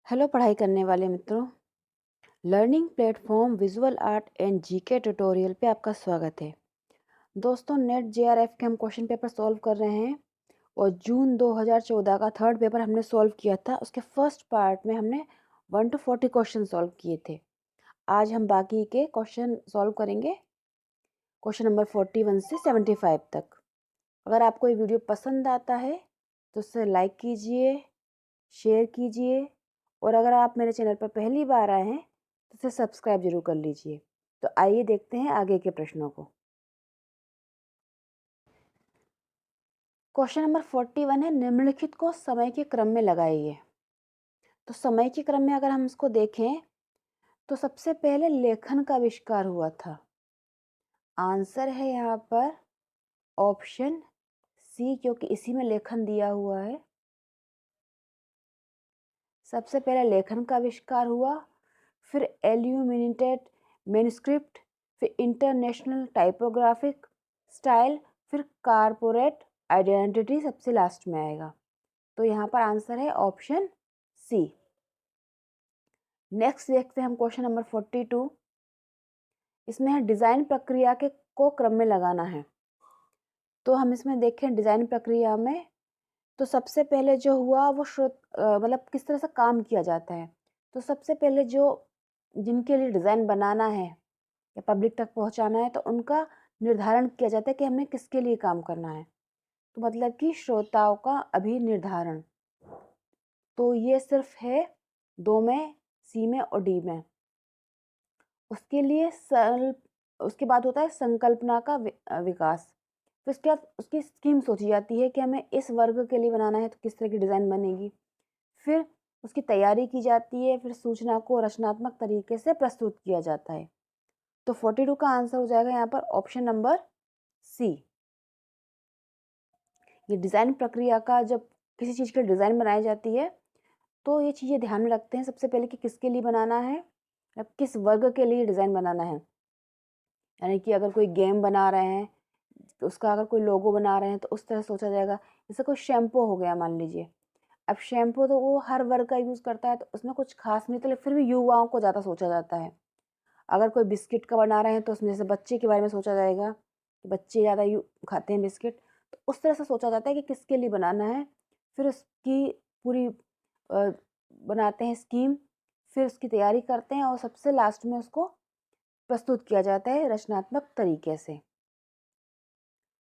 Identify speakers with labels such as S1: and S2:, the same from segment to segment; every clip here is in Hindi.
S1: हेलो पढ़ाई करने वाले मित्रों। Learning platform visual art and GK tutorial पे आपका स्वागत है। दोस्तों, नेट जेआरएफ के हम क्वेश्चन पेपर सॉल्व कर रहे हैं और जून 2014 का थर्ड पेपर हमने सॉल्व किया था। उसके फर्स्ट पार्ट में हमने 1 to 40 क्वेश्चन सॉल्व किए थे। आज हम बाकी के क्वेश्चन सॉल्व करेंगे, क्वेश्चन नंबर 41 से 75 तक। अगर आपको ये वीडियो पसंद आता है तो उसे लाइक कीजिए, शेयर कीजिए और अगर आप मेरे चैनल पर पहली बार आए हैं तो इसे सब्सक्राइब जरूर कर लीजिए। तो आइए देखते हैं आगे के प्रश्नों को। क्वेश्चन नंबर 41 है, निम्नलिखित को समय के क्रम में लगाइए। तो समय के क्रम में अगर हम इसको देखें तो सबसे पहले लेखन का आविष्कार हुआ था। आंसर है यहाँ पर ऑप्शन सी, क्योंकि इसी में लेखन दिया हुआ है। सबसे पहले लेखन का आविष्कार हुआ, फिर एल्यूमिनेटेड मैन्युस्क्रिप्ट, फिर इंटरनेशनल टाइपोग्राफिक स्टाइल, फिर कारपोरेट आइडेंटिटी सबसे लास्ट में आएगा। तो यहाँ पर आंसर है ऑप्शन सी। नेक्स्ट देखते हैं हम क्वेश्चन नंबर 42। इसमें है डिज़ाइन प्रक्रिया के को क्रम में लगाना है। तो हम इसमें देखें डिज़ाइन प्रक्रिया में, तो सबसे पहले जो हुआ वो मतलब किस तरह से काम किया जाता है। तो सबसे पहले जो जिनके लिए डिज़ाइन बनाना है या पब्लिक तक पहुंचाना है तो उनका निर्धारण किया जाता है कि हमें किसके लिए काम करना है। तो मतलब कि श्रोताओं का अभिनिर्धारण। तो ये सिर्फ है दो में, सी में और डी में। उसके लिए उसके बाद होता है संकल्पना का विकास। फिर उसके बाद उसकी स्कीम सोची जाती है कि हमें इस वर्ग के लिए बनाना है तो किस तरह की डिज़ाइन बनेगी। फिर उसकी तैयारी की जाती है, फिर सूचना को रचनात्मक तरीके से प्रस्तुत किया जाता है। तो 42 का आंसर हो जाएगा यहाँ पर ऑप्शन नंबर सी। ये डिज़ाइन प्रक्रिया का, जब किसी चीज़ की डिज़ाइन बनाई जाती है तो ये चीज़ें ध्यान में रखते हैं सबसे पहले कि किसके लिए बनाना है, अब किस वर्ग के लिए डिज़ाइन बनाना है। यानी कि अगर कोई गेम बना रहे हैं तो उसका अगर कोई लोगो बना रहे हैं तो उस तरह सोचा जाएगा। जैसे कोई शैम्पू हो गया मान लीजिए, अब शैम्पू तो वो हर वर्ग का यूज़ करता है तो उसमें कुछ खास नहीं, तो फिर भी युवाओं को ज़्यादा सोचा जाता है। अगर कोई बिस्किट का बना रहे हैं तो उसमें जैसे बच्चे के बारे में सोचा जाएगा कि बच्चे ज़्यादा यू खाते हैं बिस्किट, तो उस तरह से सोचा जाता है कि किसके लिए बनाना है। फिर उसकी पूरी बनाते हैं स्कीम, फिर उसकी तैयारी करते हैं और सबसे लास्ट में उसको प्रस्तुत किया जाता है रचनात्मक तरीके से।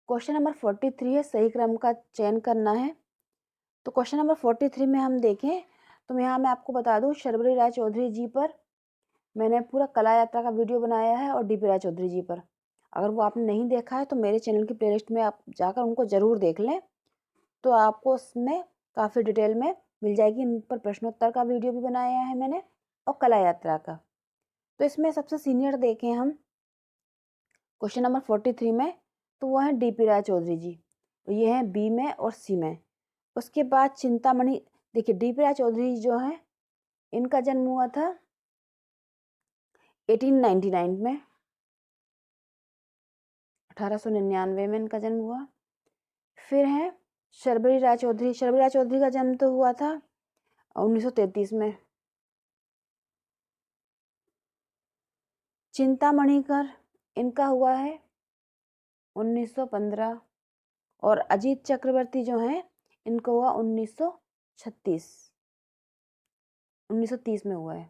S1: क्वेश्चन नंबर 43 है, सही क्रम का चयन करना है। तो क्वेश्चन नंबर 43 में हम देखें तो यहाँ मैं आपको बता दूँ, शर्बरी राय चौधरी जी पर मैंने पूरा कला यात्रा का वीडियो बनाया है और डीपी राय चौधरी जी पर। अगर वो आपने नहीं देखा है तो मेरे चैनल की प्लेलिस्ट में आप जाकर उनको ज़रूर देख लें, तो आपको उसमें काफ़ी डिटेल में मिल जाएगी। इन पर प्रश्नोत्तर का वीडियो भी बनाया है मैंने और कला यात्रा का। तो इसमें सबसे सीनियर देखें हम क्वेश्चन नंबर 43 में, तो वो हैं डीपी राय चौधरी जी। तो ये हैं बी में और सी में। उसके बाद चिंतामणि, देखिए डीपी राय चौधरी जो हैं इनका जन्म हुआ था 1899 में, 1899 में इनका जन्म हुआ। फिर है शर्बरी राय चौधरी। शर्बरी राय चौधरी का जन्म तो हुआ था 1933 में। चिंतामणिकर इनका हुआ है 1915। और अजीत चक्रवर्ती जो हैं इनको हुआ 1936, 1930 में हुआ है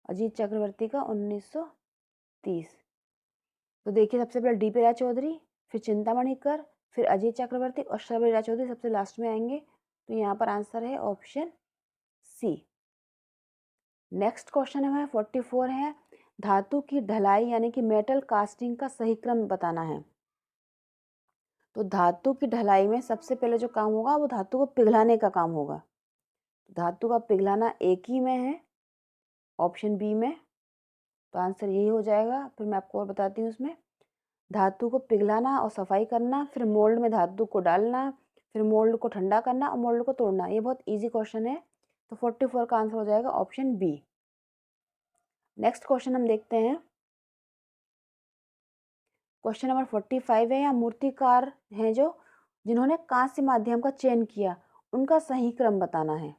S1: अजीत चक्रवर्ती का 1930। तो देखिए सबसे पहले डीपी राय चौधरी, फिर चिंतामणिकर, फिर अजीत चक्रवर्ती और शर्बरी राय चौधरी सबसे लास्ट में आएंगे। तो यहाँ पर आंसर है ऑप्शन सी। नेक्स्ट क्वेश्चन है 44 है, धातु की ढलाई यानी कि मेटल कास्टिंग का सही क्रम बताना है। तो धातु की ढलाई में सबसे पहले जो काम होगा वो धातु को पिघलाने का काम होगा। धातु का पिघलाना एक ही में है, ऑप्शन बी में। तो आंसर यही हो जाएगा। फिर मैं आपको और बताती हूँ, उसमें धातु को पिघलाना और सफाई करना, फिर मोल्ड में धातु को डालना, फिर मोल्ड को ठंडा करना और मोल्ड को तोड़ना। ये बहुत इजी क्वेश्चन है। तो 44 का आंसर हो जाएगा ऑप्शन बी। नेक्स्ट क्वेश्चन हम देखते हैं, क्वेश्चन नंबर 45 है, या मूर्तिकार हैं जो जिन्होंने कांस्य माध्यम का चयन किया, उनका सही क्रम बताना है।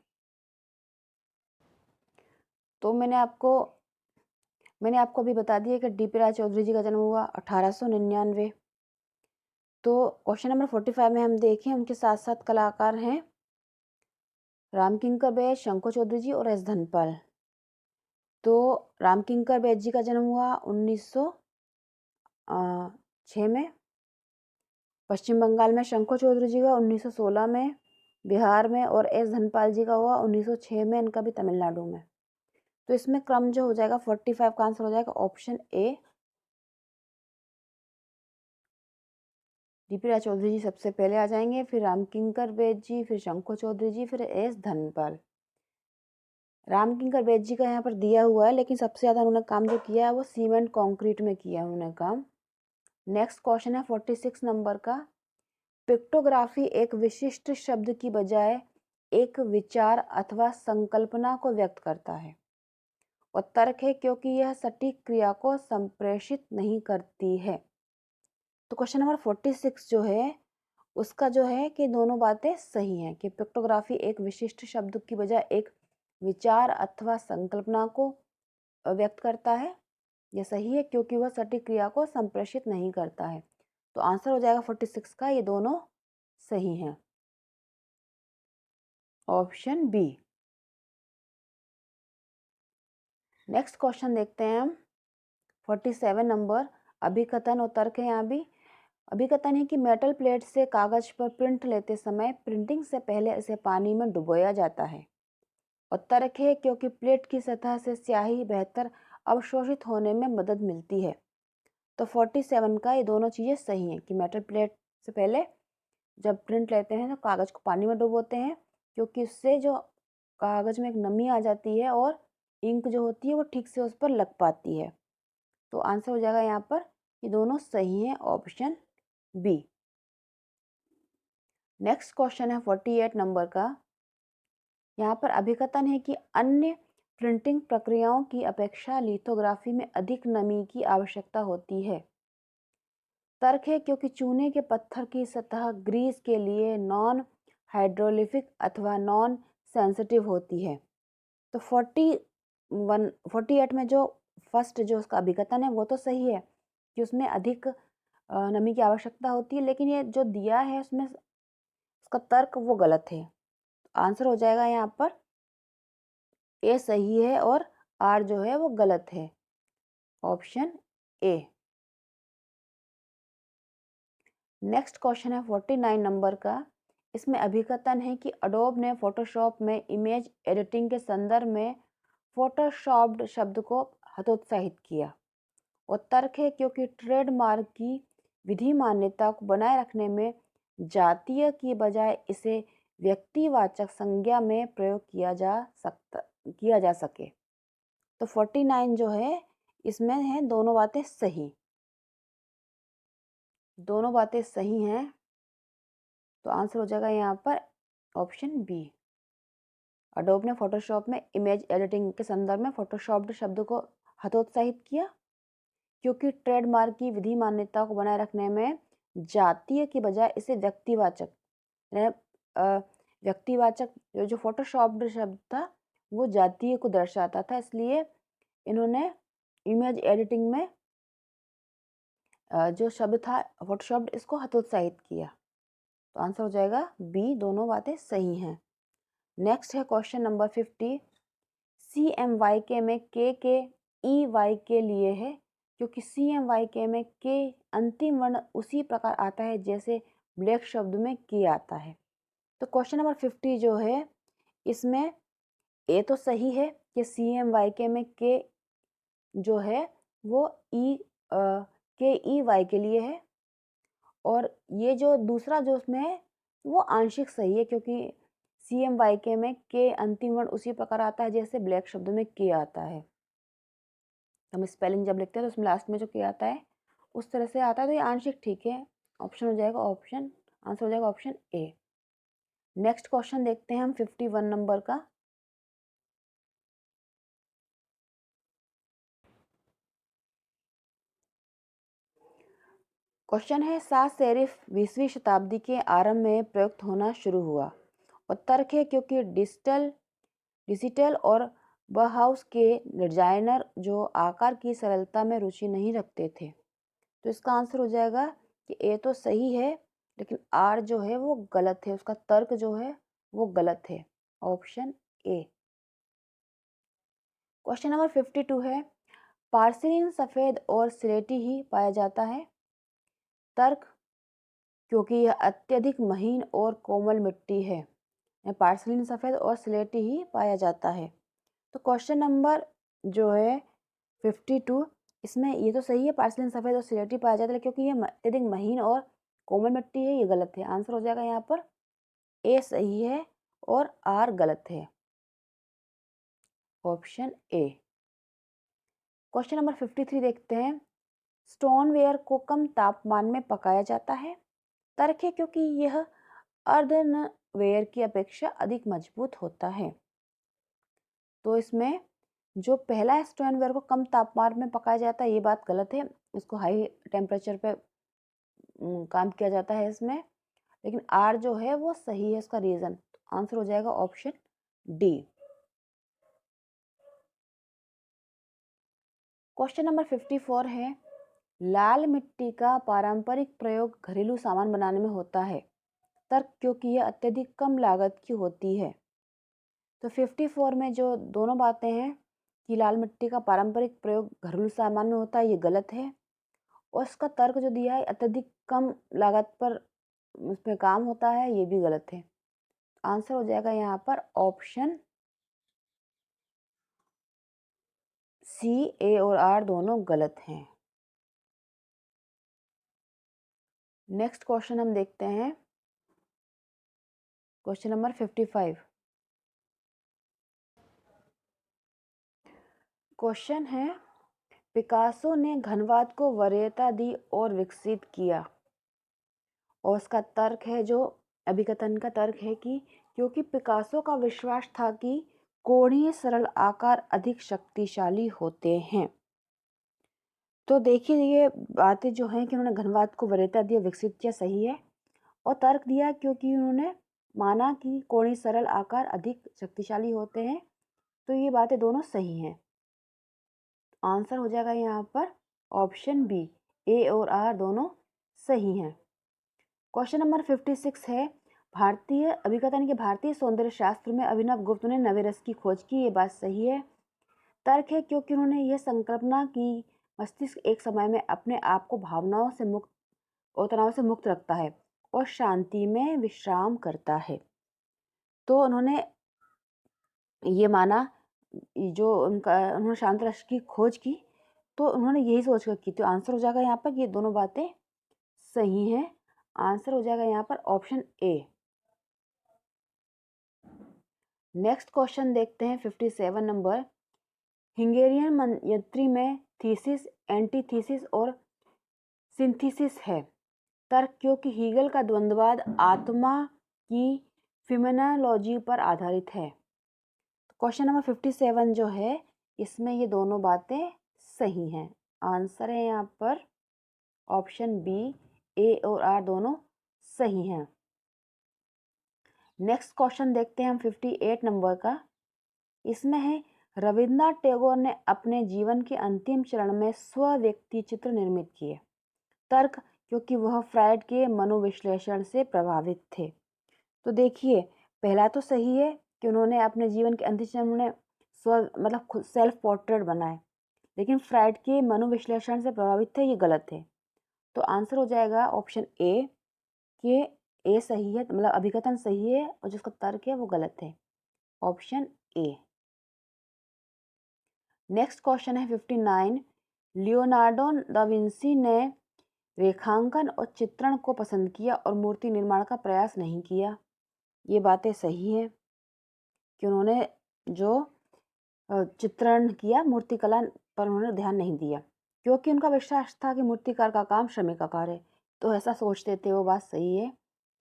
S1: तो मैंने आपको अभी बता दिया कि डी.पी. राय चौधरी जी का जन्म हुआ 1899। तो क्वेश्चन नंबर 45 में हम देखें, उनके साथ साथ कलाकार हैं रामकिंकर बैज, शंको चौधरी जी और एस धनपाल। तो रामकिंकर बैज जी का जन्म हुआ 1906 में। पश्चिम बंगाल में शंको चौधरी जी का 1916 में बिहार में, और एस धनपाल जी का हुआ 1906 में, इनका भी तमिलनाडु में। तो इसमें क्रम जो हो जाएगा 45 का आंसर हो जाएगा ऑप्शन ए। डी.पी. राय चौधरी जी सबसे पहले आ जाएंगे, फिर रामकिंकर बैज जी, फिर शंको चौधरी जी, फिर एस धनपाल। रामकिंकर बैज जी का यहाँ पर दिया हुआ है, लेकिन सबसे ज़्यादा उन्होंने काम जो किया है वो सीमेंट कंक्रीट में किया है उन्होंने काम। नेक्स्ट क्वेश्चन है 46 नंबर का। पिक्टोग्राफी एक विशिष्ट शब्द की बजाय एक विचार अथवा संकल्पना को व्यक्त करता है, और तर्क है क्योंकि यह सटीक क्रिया को संप्रेषित नहीं करती है। तो क्वेश्चन नंबर 46 जो है उसका जो है कि दोनों बातें सही हैं, कि पिक्टोग्राफी एक विशिष्ट शब्द की बजाय एक विचार अथवा संकल्पना को व्यक्त करता है। यह सही है क्योंकि वह सटीक क्रिया को संप्रेषित नहीं करता है। तो आंसर हो जाएगा 46 का, ये दोनों सही हैं, ऑप्शन बी। नेक्स्ट क्वेश्चन देखते हैं हम 47 नंबर। अभिकथन और तर्क है। यहाँ भी अभिकथन है कि मेटल प्लेट से कागज पर प्रिंट लेते समय प्रिंटिंग से पहले इसे पानी में डुबोया जाता है, और तर्क है क्योंकि प्लेट की सतह से स्याही बेहतर अवशोषित होने में मदद मिलती है। तो 47 का ये दोनों चीज़ें सही हैं, कि मेटल प्लेट से पहले जब प्रिंट लेते हैं तो कागज़ को पानी में डुबोते हैं, क्योंकि उससे जो कागज़ में एक नमी आ जाती है और इंक जो होती है वो ठीक से उस पर लग पाती है। तो आंसर हो जाएगा यहाँ पर ये दोनों सही हैं, ऑप्शन बी। नेक्स्ट क्वेश्चन है 48 नंबर का। यहाँ पर अभिकथन है कि अन्य प्रिंटिंग प्रक्रियाओं की अपेक्षा लिथोग्राफी में अधिक नमी की आवश्यकता होती है। तर्क है क्योंकि चूने के पत्थर की सतह ग्रीस के लिए नॉन हाइड्रोलिफिक अथवा नॉन सेंसिटिव होती है। तो 48 में जो फर्स्ट जो उसका अभिकथन है वो तो सही है कि उसमें अधिक नमी की आवश्यकता होती है, लेकिन ये जो दिया है उसमें उसका तर्क वो गलत है। आंसर हो जाएगा यहाँ पर ए सही है और आर जो है वो गलत है, ऑप्शन ए। नेक्स्ट क्वेश्चन है 49 नंबर का। इसमें अभिकथन है कि अडोब ने फोटोशॉप में इमेज एडिटिंग के संदर्भ में फोटोशॉप्ड शब्द को हतोत्साहित किया, और तर्क है क्योंकि ट्रेडमार्क की विधि मान्यता को बनाए रखने में जातीय की बजाय इसे व्यक्तिवाचक संज्ञा में प्रयोग किया जा सके। तो 49 जो है इसमें है दोनों बातें सही, दोनों बातें सही हैं। तो आंसर हो जाएगा यहाँ पर ऑप्शन बी। अडोब ने फोटोशॉप में इमेज एडिटिंग के संदर्भ में फोटोशॉप्ड शब्द को हतोत्साहित किया, क्योंकि ट्रेडमार्क की विधि मान्यता को बनाए रखने में जातीय की बजाय इसे व्यक्तिवाचक जो फोटोशॉप्ड शब्द था वो जातीय को दर्शाता था, इसलिए इन्होंने इमेज एडिटिंग में जो शब्द था फोटोशॉप्ड इसको हतोत्साहित किया। तो आंसर हो जाएगा बी, दोनों बातें सही हैं। नेक्स्ट है क्वेश्चन नंबर 50। CMYK में के EY के लिए है, क्योंकि CMYK में के अंतिम वर्ण उसी प्रकार आता है जैसे ब्लैक शब्द में के आता है। तो क्वेश्चन नंबर 50 जो है इसमें ए तो सही है कि CMYK में के जो है वो KEY के लिए है, और ये जो दूसरा जो उसमें है वो आंशिक सही है, क्योंकि CMYK में के अंतिम वर्ण उसी प्रकार आता है जैसे ब्लैक शब्द में के आता है। हम स्पेलिंग जब लिखते हैं तो उसमें लास्ट में जो के आता है उस तरह से आता है, तो ये आंशिक ठीक है। ऑप्शन हो जाएगा आंसर हो जाएगा ऑप्शन ए। नेक्स्ट क्वेश्चन देखते हैं हम 51 नंबर का। क्वेश्चन है सात सेरिफ 20वीं शताब्दी के आरंभ में प्रयुक्त होना शुरू हुआ, और तर्क है क्योंकि डिजिटल और बहाउस के डिजाइनर जो आकार की सरलता में रुचि नहीं रखते थे। तो इसका आंसर हो जाएगा कि ए तो सही है, लेकिन आर जो है वो गलत है, उसका तर्क जो है वो गलत है। Option A. क्वेश्चन नंबर 52 है, पार्सिलिन सफेद और स्लेटी ही पाया जाता है। तर्क, क्योंकि यह अत्यधिक महीन और कोमल मिट्टी है। पार्सिलिन सफेद और स्लेटी ही पाया जाता है। तो क्वेश्चन नंबर जो है 52, इसमें ये तो सही है, पार्सिलिन सफेद और स्लेटी पाया जाता है, क्योंकि ये अत्यधिक महीन और कोमल मिट्टी है, ये गलत है। आंसर हो जाएगा यहाँ पर ए सही है और आर गलत है। Option A. क्वेश्चन नंबर 53 देखते हैं, स्टोनवेयर को कम तापमान में पकाया जाता है। तर्क है, क्योंकि यह अर्धनवेयर की अपेक्षा अधिक मजबूत होता है। तो इसमें जो पहला स्टोनवेयर को कम तापमान में पकाया जाता है, ये बात गलत है। इसको हाई टेम्परेचर पे काम किया जाता है इसमें। लेकिन आर जो है वो सही है, इसका रीजन। आंसर हो जाएगा ऑप्शन डी। क्वेश्चन नंबर 54 है, लाल मिट्टी का पारंपरिक प्रयोग घरेलू सामान बनाने में होता है। तर्क, क्योंकि यह अत्यधिक कम लागत की होती है। तो 54 में जो दोनों बातें हैं कि लाल मिट्टी का पारंपरिक प्रयोग घरेलू सामान में होता है, ये गलत है। और इसका तर्क जो दिया है, अत्यधिक कम लागत पर उसमें काम होता है, ये भी गलत है। आंसर हो जाएगा यहाँ पर ऑप्शन सी। ए और आर दोनों गलत हैं। नेक्स्ट क्वेश्चन हम देखते हैं, क्वेश्चन नंबर 55। क्वेश्चन है, पिकासो ने घनवाद को वरीयता दी और विकसित किया। और उसका तर्क है, जो अभिकथन का तर्क है कि क्योंकि पिकासो का विश्वास था कि कोणीय सरल आकार अधिक शक्तिशाली होते हैं। तो देखिए, ये बातें जो हैं कि उन्होंने घनवाद को वरीयता दी और विकसित किया, सही है। और तर्क दिया क्योंकि उन्होंने माना कि कोणीय सरल आकार अधिक शक्तिशाली होते हैं। तो ये बातें दोनों सही हैं। आंसर हो जाएगा यहाँ पर ऑप्शन बी। ए और आर दोनों सही हैं। क्वेश्चन नंबर 56 है, भारतीय अभिकथन के भारतीय सौंदर्य शास्त्र में अभिनव गुप्त ने नवे रस की खोज की। ये बात सही है। तर्क है, क्योंकि उन्होंने यह संकल्पना की मस्तिष्क एक समय में अपने आप को भावनाओं से मुक्त और तनाव से मुक्त रखता है और शांति में विश्राम करता है। तो उन्होंने ये माना, जो उन्होंने शांत रस की खोज की, तो उन्होंने यही सोच कर की। तो आंसर हो जाएगा यहाँ पर ये दोनों बातें सही हैं। आंसर हो जाएगा यहाँ पर ऑप्शन ए। नेक्स्ट क्वेश्चन देखते हैं 57 नंबर। हंगेरियन मंत्री में थीसिस, एंटीथीसिस और सिंथेसिस है। तर्क, क्योंकि हीगल का द्वंद्ववाद आत्मा की फिनोमेनोलॉजी पर आधारित है। क्वेश्चन नंबर 57 जो है, इसमें ये दोनों बातें सही हैं। आंसर है यहाँ पर ऑप्शन बी। ए और आर दोनों सही हैं। नेक्स्ट क्वेश्चन देखते हैं हम 58 नंबर का। इसमें है, रविन्द्रनाथ टैगोर ने अपने जीवन के अंतिम चरण में स्व व्यक्ति चित्र निर्मित किए। तर्क, क्योंकि वह फ्रायड के मनोविश्लेषण से प्रभावित थे। तो देखिए, पहला तो सही है कि उन्होंने अपने जीवन के अंतिम चरण में मतलब खुद सेल्फ पोर्ट्रेट बनाए, लेकिन फ्रायड के मनोविश्लेषण से प्रभावित थे, ये गलत है। तो आंसर हो जाएगा ऑप्शन ए कि ए सही है, मतलब अभिकथन सही है और जिसका तर्क है वो गलत है। Option A. नेक्स्ट क्वेश्चन है 59। लियोनार्डो दा विंसी ने रेखांकन और चित्रण को पसंद किया और मूर्ति निर्माण का प्रयास नहीं किया। ये बातें सही हैं कि उन्होंने जो चित्रण किया, मूर्तिकला पर उन्होंने ध्यान नहीं दिया, क्योंकि उनका विश्वास था कि मूर्तिकार का काम श्रमिक का कार्य है। तो ऐसा सोचते थे, वो बात सही है।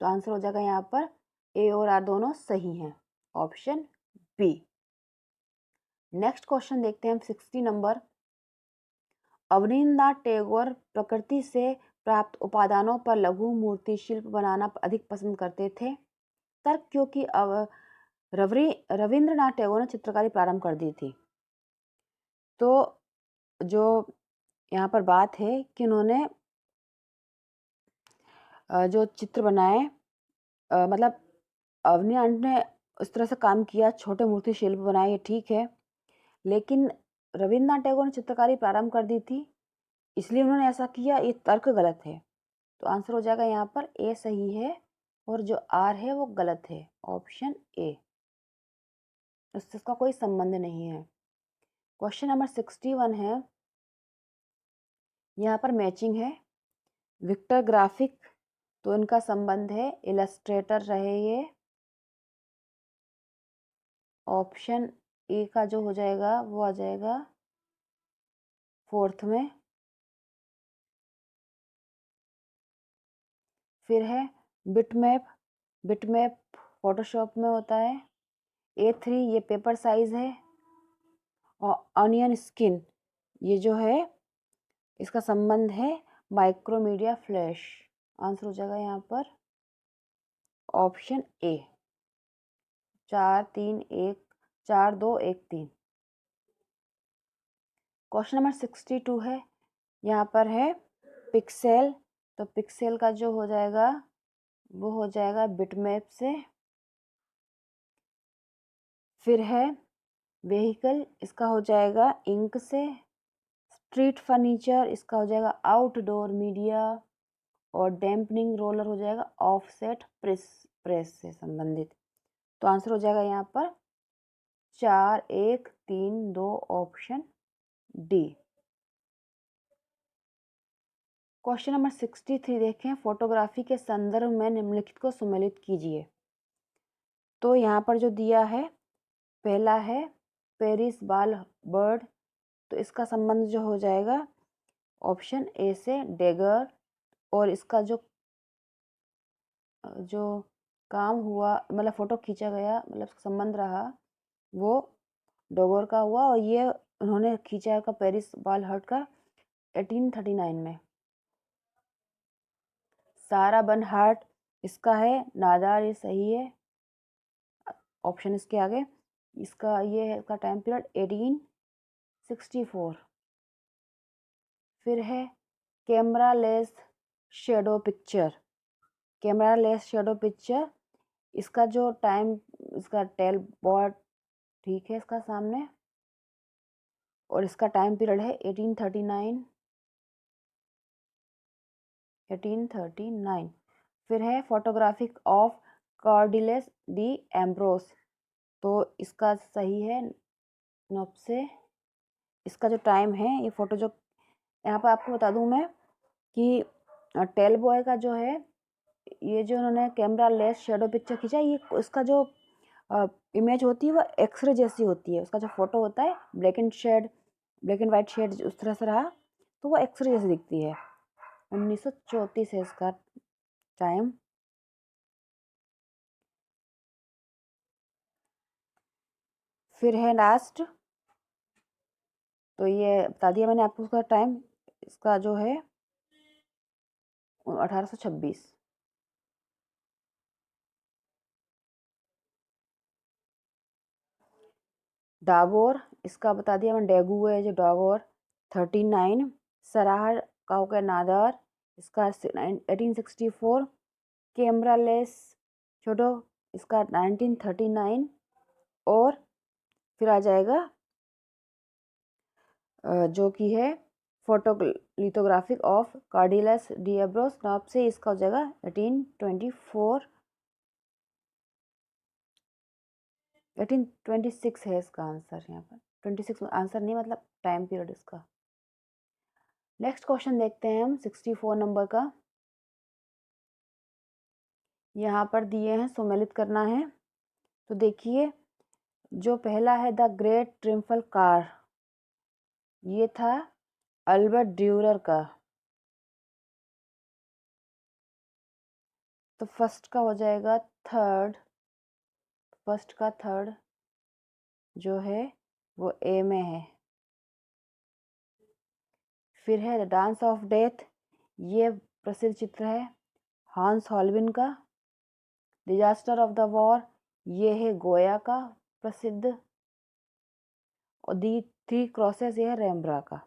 S1: तो आंसर हो जाएगा यहाँ पर ए और आर दोनों सही हैं। Option B. नेक्स्ट क्वेश्चन देखते हैं हम 60 नंबर। अवनींद्रनाथ टैगोर प्रकृति से प्राप्त उपादानों पर लघु मूर्ति शिल्प बनाना अधिक पसंद करते थे। तर्क, क्योंकि रविंद्रनाथ टैगोर ने चित्रकारी प्रारंभ कर दी थी। तो जो यहाँ पर बात है कि उन्होंने जो चित्र बनाए, मतलब अवनी आनंद ने इस तरह से काम किया, छोटे मूर्ति शिल्प बनाए, ये ठीक है, लेकिन रविंद्रनाथ टैगोर ने चित्रकारी प्रारंभ कर दी थी, इसलिए उन्होंने ऐसा किया, ये तर्क गलत है। तो आंसर हो जाएगा यहाँ पर ए सही है और जो आर है वो गलत है, ऑप्शन ए, इसका कोई संबंध नहीं है। क्वेश्चन नंबर 61 है, यहाँ पर मैचिंग है, विक्टर ग्राफिक, तो इनका संबंध है, इलस्ट्रेटर रहे ये, ऑप्शन ए का जो हो जाएगा वो आ जाएगा फोर्थ में। फिर है बिटमैप, बिटमैप फोटोशॉप में होता है। A3 ये पेपर साइज है, और ऑनियन स्किन ये जो है इसका संबंध है माइक्रोमीडिया फ्लैश, आंसर हो जाएगा यहाँ पर ऑप्शन ए, 4-3-1-4-2-1-3। क्वेश्चन नंबर 62 है, यहाँ पर है पिक्सेल, तो पिक्सेल का जो हो जाएगा वो हो जाएगा बिटमैप से। फिर है व्हीकल, इसका हो जाएगा इंक से। स्ट्रीट फर्नीचर, इसका हो जाएगा आउटडोर मीडिया। और डैम्पनिंग रोलर हो जाएगा ऑफसेट प्रेस से संबंधित। तो आंसर हो जाएगा यहाँ पर 4-1-3-2, ऑप्शन डी। क्वेश्चन नंबर 63 देखें, फोटोग्राफी के संदर्भ में निम्नलिखित को सम्मिलित कीजिए। तो यहाँ पर जो दिया है, पहला है पेरिस बाल बर्ड, तो इसका संबंध जो हो जाएगा ऑप्शन ए से डेगर, और इसका जो जो काम हुआ, मतलब फोटो खींचा गया, मतलब संबंध रहा वो डोगोर का हुआ, और ये उन्होंने खींचा का पेरिस बाल हर्ट का 1839 में। सारा बनहार्ट, इसका है नादार, ये सही है, ऑप्शन इसके आगे। इसका ये है, इसका टाइम पीरियड 1864। फिर है camera less shadow picture, camera less shadow picture, इसका जो टाइम, इसका टेल बहुत ठीक है इसका सामने, और इसका टाइम पीरियड है 1839। फिर है फोटोग्राफिक ऑफ कॉर्डिलेस डी एम्ब्रोस, तो इसका सही है नॉप से। इसका जो टाइम है, ये फोटो जो यहाँ पर आपको बता दूं मैं कि टेल बॉय का जो है, ये जो उन्होंने कैमरा लेस शेडो पिक्चर खींचा, ये इसका जो इमेज होती है वो एक्सरे जैसी होती है, उसका जो फोटो होता है ब्लैक एंड वाइट शेड उस तरह से रहा, तो वो एक्सरे जैसी दिखती है। 1934 है इसका टाइम। फिर है लास्ट, तो ये बता दिया मैंने आपको उसका टाइम, इसका जो है 1826। डागोर, इसका बता दिया मैंने, डेगू है जो डागोर 39। सराहर का हो गया नादार, इसका 1864। कैमरा लेस छोटो, इसका 1939। और फिर आ जाएगा जो कि है फोटोलिथोग्राफिक ऑफ कार्डिलस डिएब्रोस नाप से, इसका हो जाएगा 1824। 1826 है इसका आंसर, यहाँ पर 26 आंसर नहीं, मतलब टाइम पीरियड इसका। नेक्स्ट क्वेश्चन देखते हैं हम 64 नंबर का। यहाँ पर दिए हैं, सम्मिलित करना है। तो देखिए, जो पहला है द ग्रेट ट्रिम्फल कार, ये था अल्बर्ट ड्यूरर का। तो फर्स्ट का हो जाएगा थर्ड, फर्स्ट का थर्ड जो है वो ए में है। फिर है द डांस ऑफ डेथ, ये प्रसिद्ध चित्र है हांस हॉलविन का। डिजास्टर ऑफ द वॉर, ये है गोया का प्रसिद्ध, और दी थ्री क्रॉसेस ये है रेम्ब्रा का।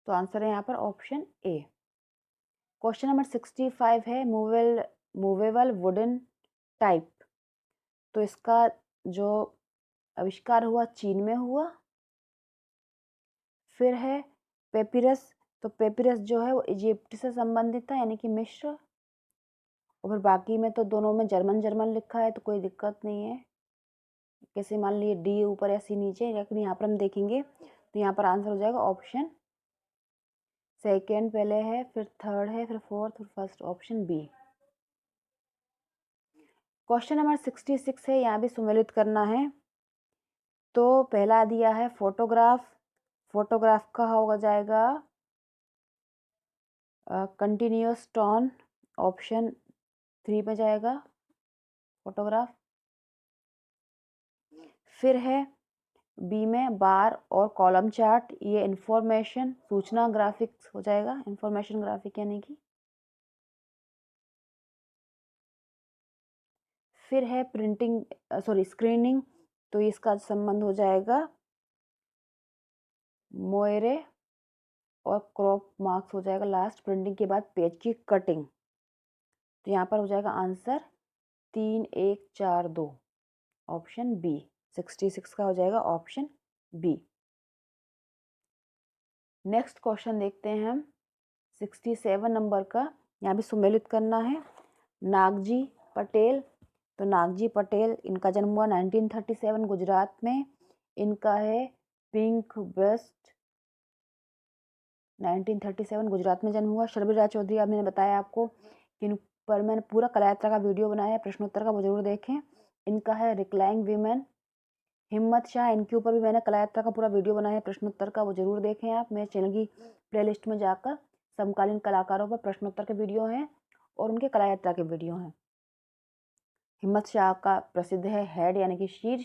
S1: तो आंसर है यहाँ पर ऑप्शन ए। क्वेश्चन नंबर 65 है मूवेबल वुडन टाइप। तो इसका जो आविष्कार हुआ चीन में हुआ। फिर है पेपिरस। तो पेपिरस जो है वो इजिप्ट से संबंधित था, यानी कि मिस्र। और फिर बाकी में तो दोनों में जर्मन जर्मन लिखा है, तो कोई दिक्कत नहीं है। कैसे मान लीजिए डी ऊपर या सी नीचे, लेकिन यहाँ पर हम देखेंगे तो यहाँ पर आंसर हो जाएगा ऑप्शन सेकेंड पहले है, फिर थर्ड है, फिर फोर्थ, फिर first, option B. Question number 66 है, यहाँ भी सुमेलित करना है। तो पहला दिया है फोटोग्राफ। फोटोग्राफ का हो जाएगा कंटिन्यूअस टोन, ऑप्शन 3 में जाएगा फोटोग्राफ। फिर है बी में बार और कॉलम चार्ट, ये इंफॉर्मेशन सूचना ग्राफिक्स हो जाएगा, इंफॉर्मेशन ग्राफिक यानी कि। फिर है प्रिंटिंग स्क्रीनिंग, तो इसका संबंध हो जाएगा मोयरे और क्रॉप मार्क्स हो जाएगा लास्ट, प्रिंटिंग के बाद पेज की कटिंग। तो यहाँ पर हो जाएगा आंसर 3, 1, 4, 2, ऑप्शन बी। 66 का हो जाएगा ऑप्शन बी। नेक्स्ट क्वेश्चन देखते हैं हम 67 नंबर का। यहाँ भी सुमेलित करना है। नागजी पटेल। तो नागजी पटेल, इनका जन्म हुआ 1937 गुजरात में। इनका है पिंक ब्रेस्ट, 1937 गुजरात में जन्म हुआ। शर्मिला राय चौधरी, अब मैंने बताया आपको कि इन पर मैंने पूरा कलायात्रा का वीडियो बनाया है, प्रश्नोत्तर का, वो जरूर देखें। इनका है रिक्लाइंग वीमेन। हिम्मत शाह, इनके ऊपर भी मैंने कलायात्रा का पूरा वीडियो बनाया है प्रश्नोत्तर का, वो जरूर देखें आप। मेरे चैनल की प्लेलिस्ट में जाकर समकालीन कलाकारों पर प्रश्नोत्तर के वीडियो हैं और उनके कलायात्रा के वीडियो हैं। हिम्मत शाह का प्रसिद्ध है हेड यानी कि शीर्ष,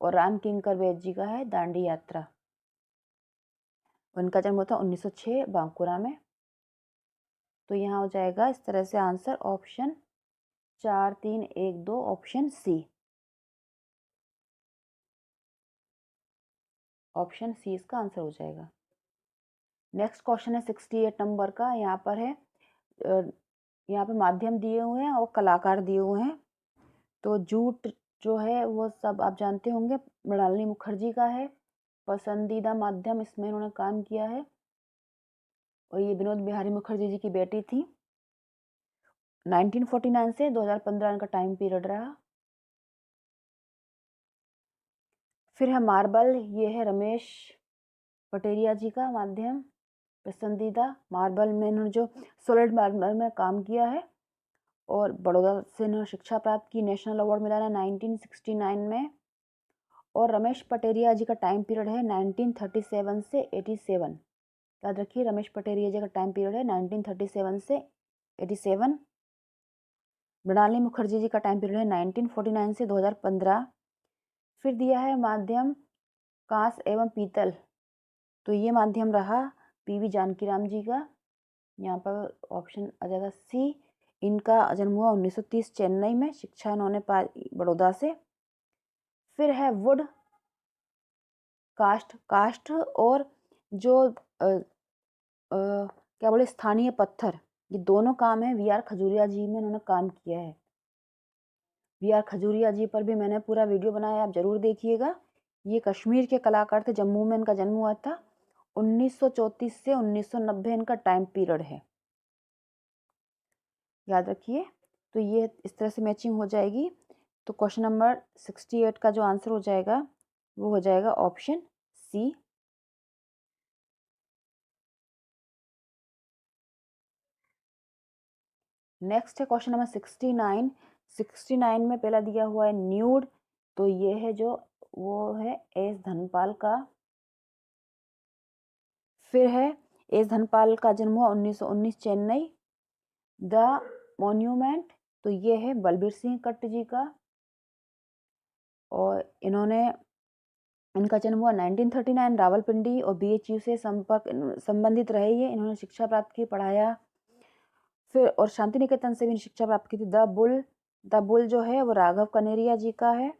S1: और राम किंकर वैद जी का है दांडी यात्रा। उनका जन्म हुआ था 1906 बांकुरा में। तो यहाँ हो जाएगा इस तरह से answer option 4, 3, 1, 2, option C. Option C इसका आंसर हो जाएगा। नेक्स्ट क्वेश्चन है 68 नंबर का। यहाँ पर है यहाँ पे माध्यम दिए हुए हैं और कलाकार दिए हुए हैं। तो जूट जो है वो सब आप जानते होंगे, मृणालिनी मुखर्जी का है पसंदीदा माध्यम, इसमें इन्होंने काम किया है। और ये विनोद बिहारी मुखर्जी जी की बेटी थी। 1949 से 2015 इनका टाइम पीरियड रहा। फिर है मार्बल, ये है रमेश पटेरिया जी का माध्यम पसंदीदा। मार्बल में इन्होंने जो सॉलिड मार्बल में काम किया है, और बड़ौदा से इन्होंने शिक्षा प्राप्त की। नेशनल अवार्ड मिला है 1969 में। और रमेश पटेरिया जी का टाइम पीरियड है 1937 से 87। याद रखिए, रमेश पटेरिया जी का टाइम पीरियड है 1937 से 87। मृणालिनी मुखर्जी जी का टाइम पीरियड है 1949 से 2015। फिर दिया है माध्यम कांस एवं पीतल। तो ये माध्यम रहा पीवी जानकीराम जी का। यहाँ पर ऑप्शन आ जाएगा सी। इनका जन्म हुआ 1930 चेन्नई में, शिक्षा इन्होंने पाई बड़ौदा से। फिर है वुड कास्ट और जो क्या बोले स्थानीय पत्थर, ये दोनों काम है वी आर खजूरिया जी में इन्होंने काम किया है। वी आर खजूरिया जी पर भी मैंने पूरा वीडियो बनाया, आप जरूर देखिएगा। ये कश्मीर के कलाकार थे, जम्मू में इनका जन्म हुआ था। 1934 से 1990 इनका टाइम पीरियड है, याद रखिए। तो ये इस तरह से मैचिंग हो जाएगी। तो क्वेश्चन नंबर 68 का जो आंसर हो जाएगा वो हो जाएगा ऑप्शन सी। नेक्स्ट है क्वेश्चन नंबर 69। 69 में पहला दिया हुआ है न्यूड। तो ये है जो वो है एस धनपाल का। फिर है एस धनपाल का जन्म हुआ 1919 चेन्नई। द मॉन्यूमेंट, तो ये है बलबीर सिंह कट्ट जी का। और इनका जन्म हुआ 1939 रावलपिंडी, और बीएचयू से संबंधित रहे ये। इन्होंने शिक्षा प्राप्त की, पढ़ाया। फिर और शांति निकेतन से भी शिक्षा प्राप्त की थी। द बुल जो है वो राघव कनेरिया जी का है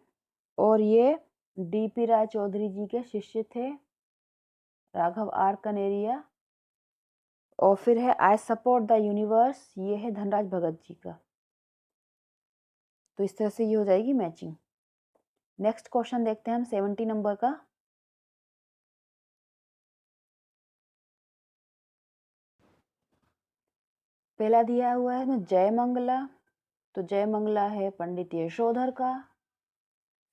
S1: और ये डीपी राय चौधरी जी के शिष्य थे, राघव आर कनेरिया। और फिर है आई सपोर्ट द यूनिवर्स, ये है धनराज भगत जी का। तो इस तरह से ये हो जाएगी मैचिंग। नेक्स्ट क्वेश्चन देखते हैं हम 70 नंबर का। पहला दिया हुआ है इसमें जय मंगला, तो जय मंगला है पंडित यशोधर का।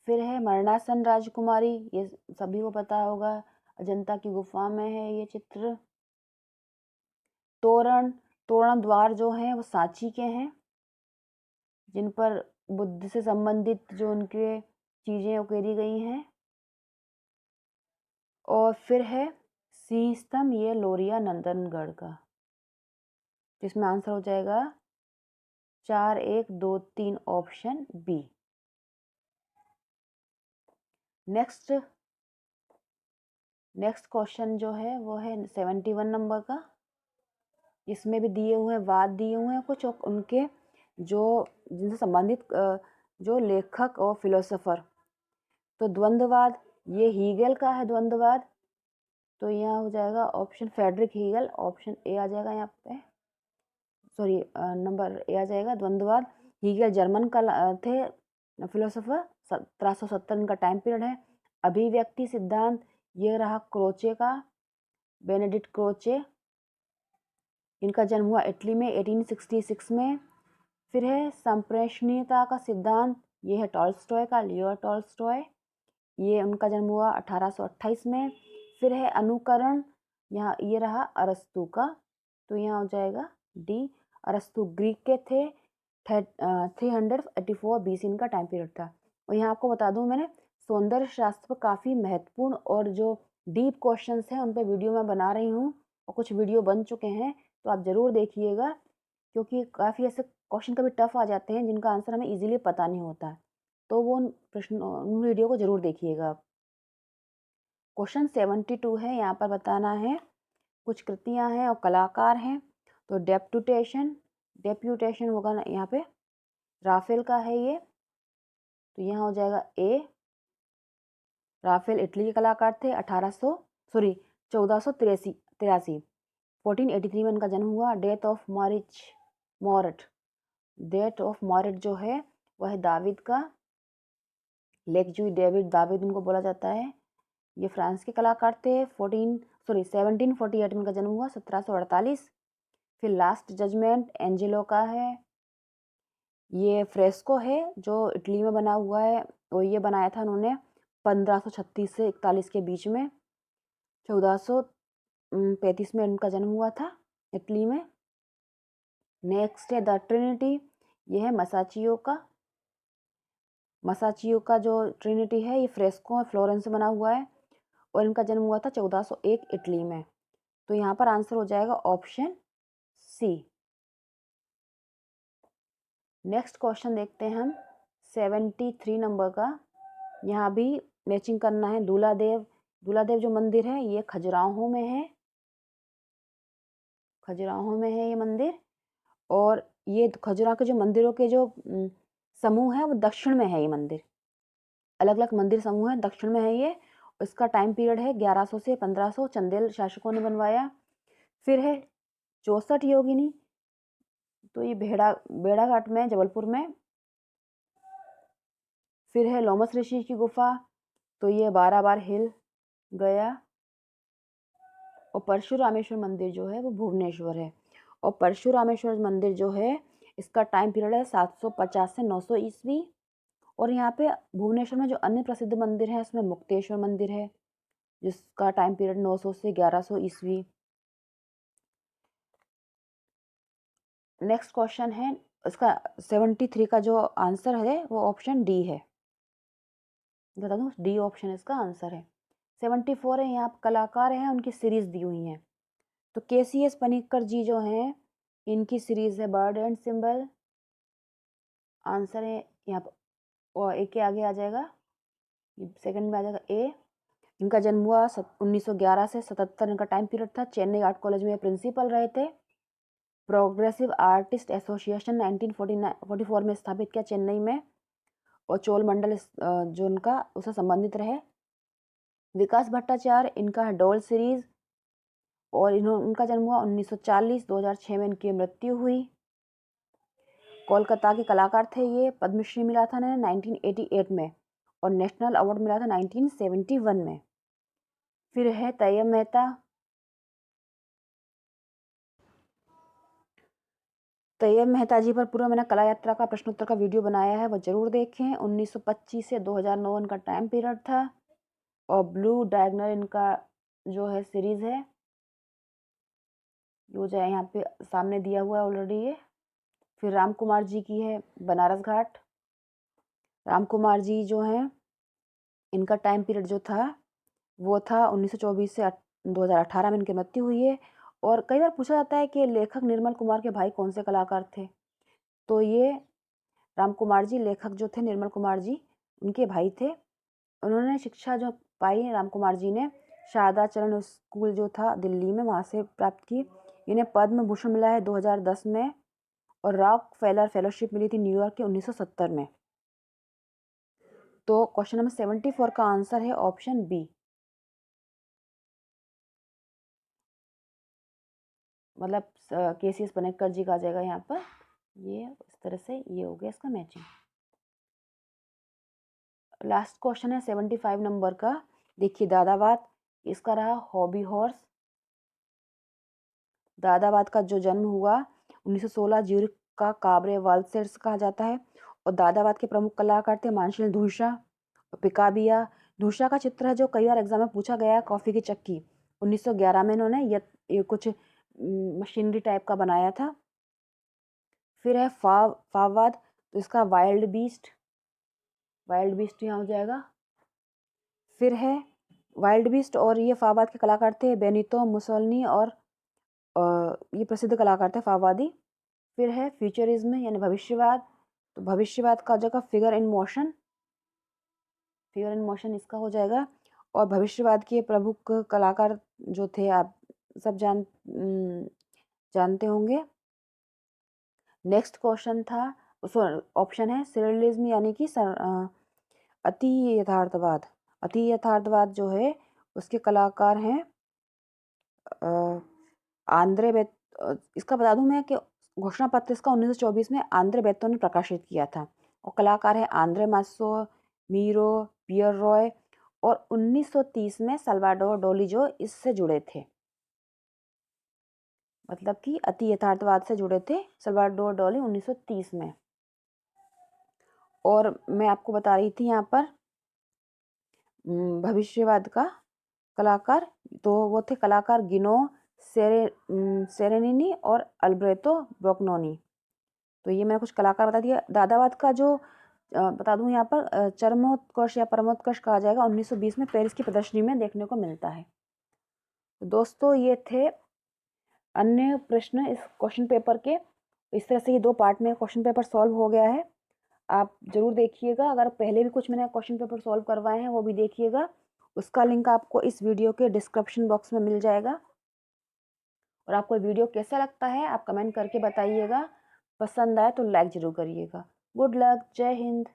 S1: फिर है मरणासन राजकुमारी, ये सभी को पता होगा, अजंता की गुफा में है ये चित्र। तोरण द्वार जो हैं वो सांची के हैं, जिन पर बुद्ध से संबंधित जो उनके चीजें उकेरी गई हैं। और फिर है सिंह स्तंभ, ये लोरिया नंदनगढ़ का, जिसमें आंसर हो जाएगा 4 1 2 3 ऑप्शन बी। नेक्स्ट क्वेश्चन जो है वो है 71 नंबर का। इसमें भी दिए हुए वाद दिए हुए हैं कुछ, और उनके जो जिनसे संबंधित जो लेखक और फिलोसोफर। तो द्वंद्ववाद, ये हीगल का है द्वंद्ववाद, तो यहाँ हो जाएगा option Frederick Hegel, option A आ जाएगा यहाँ पे, सॉरी नंबर ए आ जाएगा द्वंद्ववाद। हीगल जर्मन का थे फिलोसोफर, 1770 इनका टाइम पीरियड है। अभिव्यक्ति सिद्धांत, ये रहा क्रोचे का, बेनेडिक्ट क्रोचे, इनका जन्म हुआ इटली में 1866 में। फिर है संप्रेषणीयता का सिद्धांत, ये है टॉल्स्टॉय का, लियो टॉल्स्टॉय, ये उनका जन्म हुआ 1828 में। फिर है अनुकरण, यहाँ ये रहा अरस्तु का, तो यहाँ हो जाएगा डी। अरस्तु ग्रीक के थे, 384 BC इनका टाइम पीरियड था। और यहाँ आपको बता दूं, मैंने सौंदर्य शास्त्र पर काफ़ी महत्वपूर्ण और जो डीप क्वेश्चंस हैं उन पर वीडियो मैं बना रही हूँ, और कुछ वीडियो बन चुके हैं, तो आप ज़रूर देखिएगा, क्योंकि काफ़ी ऐसे क्वेश्चन कभी टफ आ जाते हैं जिनका आंसर हमें इजीली पता नहीं होता, तो वो उन वीडियो को ज़रूर देखिएगा आप। क्वेश्चन 72 है, यहाँ पर बताना है कुछ कृतियाँ हैं और कलाकार हैं। तो डेप्यूटेशन होगा ना यहाँ पे, राफेल का है ये, तो यहाँ हो जाएगा ए। राफेल इटली के कलाकार थे, 1483 1483 में इनका जन्म हुआ। डेथ ऑफ मॉरिट जो है वह है दाविद का, लेक जूई डेविड दाविद उनको बोला जाता है। ये फ्रांस के कलाकार थे। 1748 में इनका जन्म हुआ, 1748। फिर लास्ट जजमेंट एंजेलो का है, ये फ्रेस्को है जो इटली में बना हुआ है, और ये बनाया था उन्होंने 1536 से 41 के बीच में। 1435 में इनका जन्म हुआ था इटली में। नेक्स्ट है द ट्रिनिटी, ये है मसाचियो का जो ट्रिनिटी है, ये फ्रेस्को फ्लोरेंस से बना हुआ है, और इनका जन्म हुआ था 1401 इटली में। तो यहाँ पर आंसर हो जाएगा ऑप्शन सी। नेक्स्ट क्वेश्चन देखते हैं हम 73 नंबर का। यहाँ भी मैचिंग करना है। दूलादेव जो मंदिर है ये खजुराहो में है, ये मंदिर। और ये खजुराहो के जो मंदिरों के जो समूह है वो दक्षिण में है। ये मंदिर अलग अलग मंदिर समूह है, दक्षिण में है ये। इसका टाइम पीरियड है 1100 से 1500, चंदेल शासकों ने बनवाया। फिर है 64 योगिनी, तो ये भेड़ाघाट में, जबलपुर में। फिर है लोमस ऋषि की गुफा, तो ये 12 बार हिल गया। और परशुरामेश्वर मंदिर जो है वो भुवनेश्वर है। और परशुरामेश्वर मंदिर जो है इसका टाइम पीरियड है 750 से 900 ईस्वी। और यहाँ पे भुवनेश्वर में जो अन्य प्रसिद्ध मंदिर है उसमें मुक्तेश्वर मंदिर है, जिसका टाइम पीरियड 900 से 1100 ईस्वी। नेक्स्ट क्वेश्चन है, इसका 73 का जो आंसर है वो ऑप्शन डी है, बता दूँ, डी ऑप्शन इसका आंसर है। 74 है, यहाँ कलाकार हैं उनकी सीरीज दी हुई है। तो KCS पनिक्कर जी जो हैं इनकी सीरीज है बर्ड एंड सिंबल, आंसर है यहाँ पर, और ए के आगे आ जाएगा, सेकंड में आ जाएगा ए। इनका जन्म हुआ 1911 से 77 इनका टाइम पीरियड था। चेन्नई आर्ट कॉलेज में प्रिंसिपल रहे थे। प्रोग्रेसिव आर्टिस्ट एसोसिएशन 1944 में स्थापित किया चेन्नई में, और चोल मंडल जो उनका उससे संबंधित रहे। विकास भट्टाचार्य, इनका है डोल सीरीज, और उनका जन्म हुआ 1940, 2006 में इनकी मृत्यु हुई। कोलकाता के कलाकार थे ये। पद्मश्री मिला था इन्हें 1988 में, और नेशनल अवार्ड मिला था 1971 में। फिर है तैयब मेहता। तैयब मेहता जी पर पूरा मैंने कला यात्रा का प्रश्नोत्तर का वीडियो बनाया है, वो जरूर देखें। 1925 से 2009 इनका टाइम पीरियड था, और ब्लू डायगनल इनका जो है सीरीज है, जो है यहाँ पे सामने दिया हुआ है ऑलरेडी ये। फिर राम कुमार जी की है बनारस घाट। राम कुमार जी जो हैं, इनका टाइम पीरियड जो था वो था 1924 से 2018 में इनकी मृत्यु हुई है। और कई बार पूछा जाता है कि लेखक निर्मल कुमार के भाई कौन से कलाकार थे, तो ये राम कुमार जी लेखक जो थे, निर्मल कुमार जी उनके भाई थे। उन्होंने शिक्षा जो पाई राम कुमार जी ने शारदा चरण स्कूल जो था दिल्ली में, वहाँ से प्राप्त की। इन्हें पद्म भूषण मिला है 2010 में, और रॉक फेलर फेलोशिप मिली थी न्यूयॉर्क के 1970 में। तो क्वेश्चन नंबर 74 का आंसर है ऑप्शन बी, मतलब केसीएस पनेक्कर जी का आ जाएगा यहाँ पर। ये इस तरह से ये हो गया इसका मैचिंग। लास्ट क्वेश्चन है 75 नंबर का। देखिए दादाबाद, इसका रहा हॉबी हॉर्स। दादाबाद का जो जन्म हुआ 1916 ज्यूरिख का काबरे वाल्सेर्स कहा जाता है, और दादाबाद के प्रमुख कलाकार थे मानशिल धूषा, पिकाबिया। धूषा का चित्र है जो कई बार एग्जाम में पूछा गया है, कॉफी की चक्की। 1911 में इन्होंने ये कुछ मशीनरी टाइप का बनाया था। फिर है फाववाद, तो इसका वाइल्ड बीस्ट यहाँ हो जाएगा। फिर है वाइल्ड बीस्ट, और ये फाववाद के कलाकार थे बेनितो मुसोलिनी, और ये प्रसिद्ध कलाकार थे फाववादी। फिर है फ्यूचरिज्म यानी भविष्यवाद, तो भविष्यवाद का जगह फिगर इन मोशन इसका हो जाएगा। और भविष्यवाद के प्रमुख कलाकार जो थे आप सब जानते होंगे। नेक्स्ट क्वेश्चन था, ऑप्शन है सिरियलिज्म यानी कि अति यथार्थवाद। अति यथार्थवाद जो है उसके कलाकार हैं इसका बता दूं मैं कि घोषणा पत्र इसका 1924 में आंद्रे बेत्तो ने प्रकाशित किया था, और कलाकार है आंद्रे मास्सो, मीरो, पियर रॉय, और 1930 में सल्वाडोर डोली जो इससे जुड़े थे, मतलब कि अति यथार्थवाद से जुड़े थे सल्वाडोर डोली 1930 में। और मैं आपको बता रही थी यहाँ पर भविष्यवाद का कलाकार, तो वो थे कलाकार गिनो सेरेनिनी और अल्ब्रेतो ब्रोक्नोनी। तो ये मैंने कुछ कलाकार बता दिया। दादावाद का जो बता दूं यहाँ पर चरमोत्कर्ष या परमोत्कर्ष कहा जाएगा 1920 में पेरिस की प्रदर्शनी में देखने को मिलता है। तो दोस्तों ये थे अन्य प्रश्न इस क्वेश्चन पेपर के। इस तरह से ये 2 पार्ट में क्वेश्चन पेपर सॉल्व हो गया है। आप जरूर देखिएगा, अगर पहले भी कुछ मैंने क्वेश्चन पेपर सॉल्व करवाए हैं वो भी देखिएगा। उसका लिंक आपको इस वीडियो के डिस्क्रिप्शन बॉक्स में मिल जाएगा। और आपको वीडियो कैसा लगता है आप कमेंट करके बताइएगा। पसंद आए तो लाइक जरूर करिएगा। गुड लक, जय हिंद।